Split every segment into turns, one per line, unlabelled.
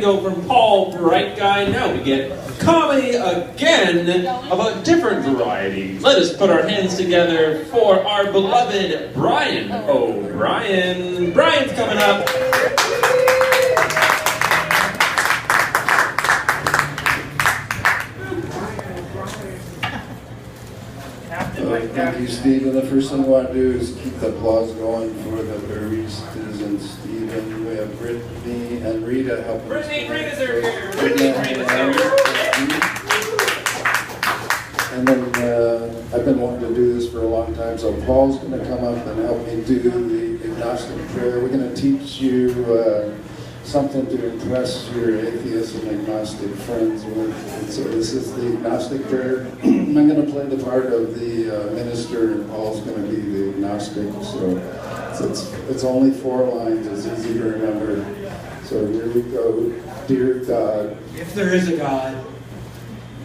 Go from Paul, bright guy, now we get comedy again of a different variety. Let us put our hands together for our beloved Brian O'Brien. Brian's coming up.
Thank you, Steve. And the first thing I want to do is keep the applause going for the baristas and Stephen. We have Brittany and Rita helping us.
Rita's here. Rita's here.
And then I've been wanting to do this for a long time, so Paul's going to come up and help me do the agnostic prayer. We're going to teach you something to impress your atheist and agnostic friends with. And so this is the agnostic prayer. I'm going to play the part of the minister, and Paul's going to be the agnostic. So it's only 4 lines. It's easy to remember. So here we go. Dear God,
if there is a God,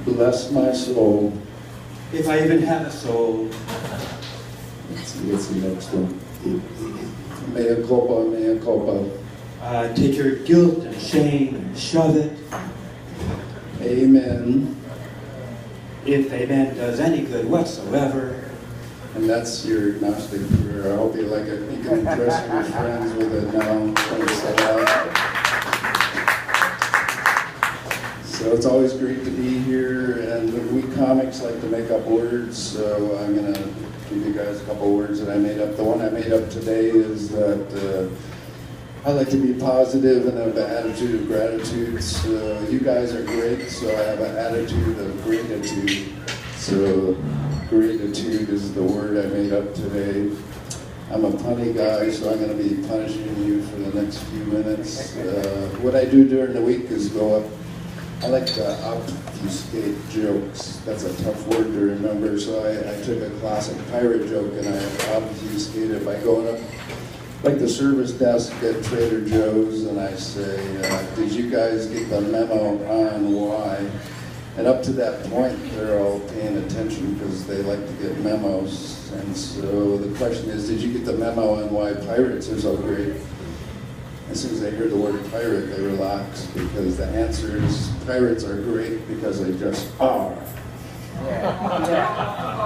bless my soul.
If I even have a soul.
Let's see the next one. Mea culpa, mea culpa.
Take your guilt and shame and shove it.
Amen.
If amen does any good whatsoever.
And that's your agnostic prayer. I hope you like it. You can impress your friends with it now. So it's always great to be here, and we comics like to make up words, so I'm going to give you guys a couple words that I made up. The one I made up today is that I like to be positive and have an attitude of gratitude. So you guys are great, so I have an attitude of gratitude. So gratitude is the word I made up today. I'm a punny guy, so I'm going to be punishing you for the next few minutes. What I do during the week is go up. I like to obfuscate jokes. That's a tough word to remember, so I took a classic pirate joke and I obfuscated by going up like the service desk at Trader Joe's, and I say, did you guys get the memo on why? And up to that point, they're all paying attention because they like to get memos. And so the question is, did you get the memo on why pirates are so great? As soon as they hear the word pirate, they relax, because the answer is pirates are great because they just are.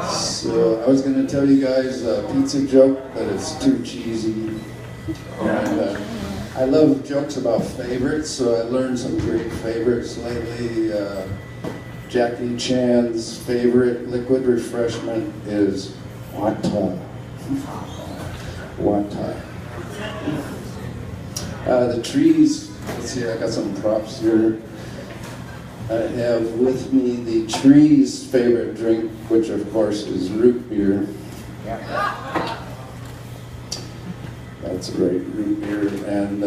So I was going to tell you guys a pizza joke, but it's too cheesy. And I love jokes about favorites, so I learned some great favorites lately. Jackie Chan's favorite liquid refreshment is water. Water. The trees, let's see, I got some props here. I have with me the tree's favorite drink, which of course is root beer. That's right, root beer. And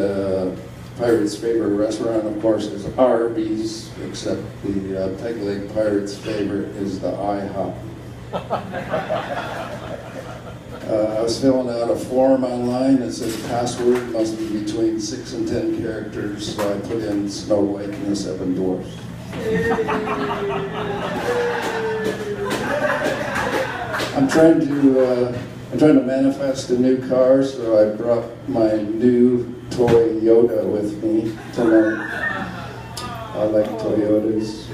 Pirate's favorite restaurant, of course, is Arby's, except the Peg Leg Pirate's favorite is the IHOP. I was filling out a form online that said password must be between 6 and 10 characters, so I put in Snow White and the 7 Dwarfs. I'm trying to manifest a new car, so I brought my new toy Yoda with me tonight. I like Toyotas.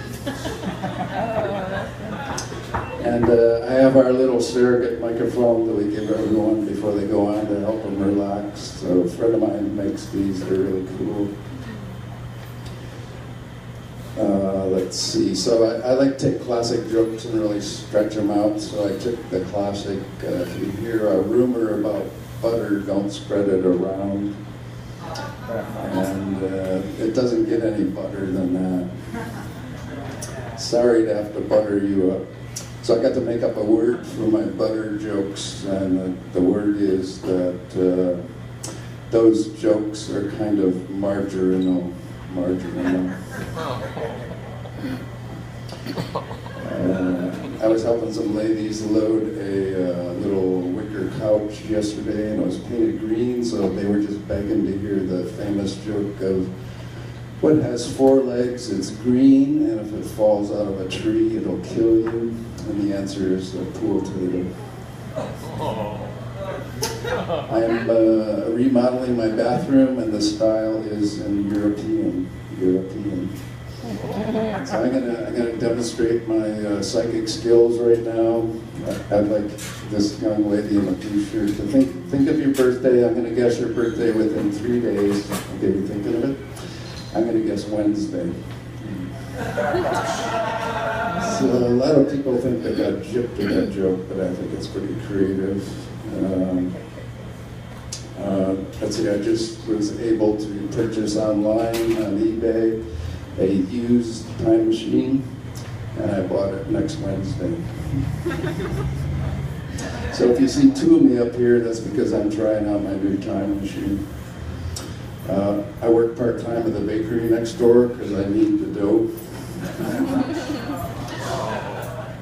And I have our little surrogate microphone that we give everyone before they go on to help them relax. So a friend of mine makes these, they're really cool. Let's see, so I like to take classic jokes and really stretch them out. So I took the classic, if you hear a rumor about butter, don't spread it around. And it doesn't get any butter than that. Sorry to have to butter you up. So I got to make up a word for my butter jokes, and the word is that those jokes are kind of marginal. I was helping some ladies load a little wicker couch yesterday, and it was painted green, so they were just begging to hear the famous joke of what has 4 legs, it's green, and if it falls out of a tree, it'll kill you. And the answer is a pool table. I am remodeling my bathroom, and the style is in European. So I'm gonna demonstrate my psychic skills right now. I'd like this young lady in the blue shirt to think of your birthday. I'm gonna guess your birthday within 3 days. Okay, you thinking of it? I'm gonna guess Wednesday. So a lot of people think they got gypped in that joke, but I think it's pretty creative. Let's see, I just was able to purchase online on eBay a used time machine, and I bought it next Wednesday. So if you see two of me up here, that's because I'm trying out my new time machine. I work part-time at the bakery next door because I need the dough.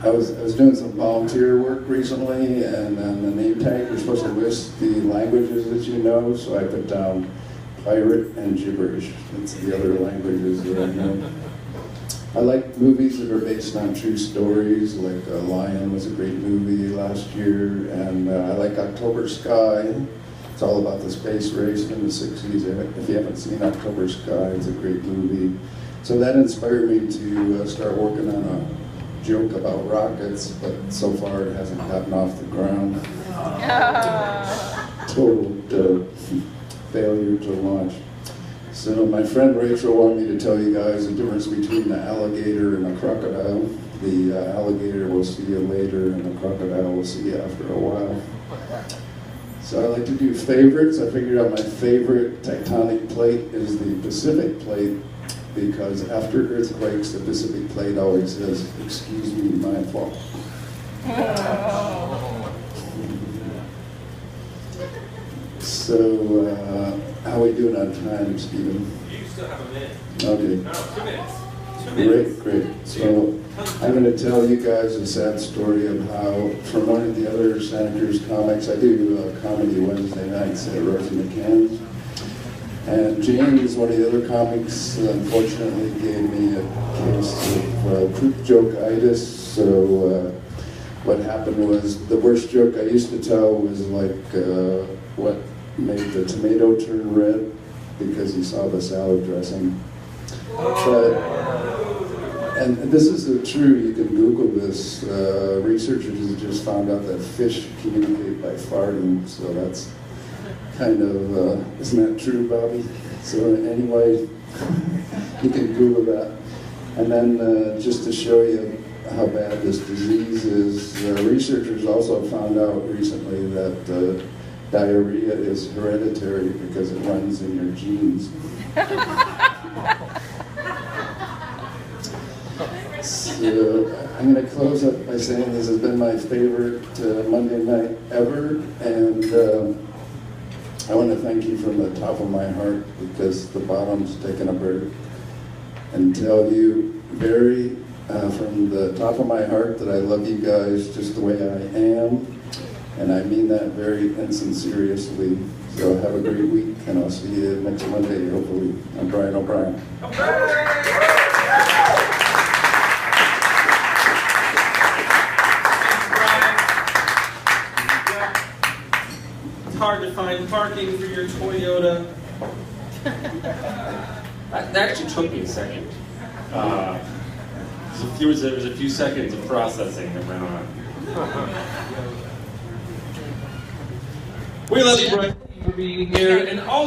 I was doing some volunteer work recently, and on the name tag you're supposed to list the languages that you know, so I put down pirate and gibberish. That's the other languages that I know. I like movies that are based on true stories, like Lion was a great movie last year, and I like October Sky. It's all about the space race in the 60s. If you haven't seen October Sky, it's a great movie. So that inspired me to start working on a joke about rockets, but so far it hasn't gotten off the ground. Total failure to launch. So my friend Rachel wanted me to tell you guys the difference between the alligator and the crocodile. The alligator will see you later, and the crocodile will see you after a while. So I like to do favorites. I figured out my favorite tectonic plate is the Pacific plate, because after earthquakes, the Pacific plate always says, "Excuse me, my fault." So, how are we doing on time, Stephen?
You still have a minute.
Okay.
No, 2 minutes. 2 minutes.
Great. So, I'm going to tell you guys a sad story of how, from one of the other Senators comics, I do comedy Wednesday nights at Rosie McCann's. And James, one of the other comics, unfortunately gave me a case of poop joke-itis. So what happened was, the worst joke I used to tell was like what made the tomato turn red, because he saw the salad dressing. And this is true, you can Google this. Researchers have just found out that fish communicate by farting, so that's kind of, isn't that true, Bobby? So anyway, you can Google that. And then just to show you how bad this disease is, researchers also found out recently that diarrhea is hereditary because it runs in your genes. So I'm going to close up by saying this has been my favorite Monday night ever, and I want to thank you from the top of my heart, because the bottom's taken a break, and tell you very from the top of my heart that I love you guys just the way I am, and I mean that very insincerely. So have a great week, and I'll see you next Monday, hopefully. I'm Brian O'Brien.
Hard to find parking for your Toyota. That actually took me a second. There was a few seconds of processing that went on. We love you, Brian, for being here, and all.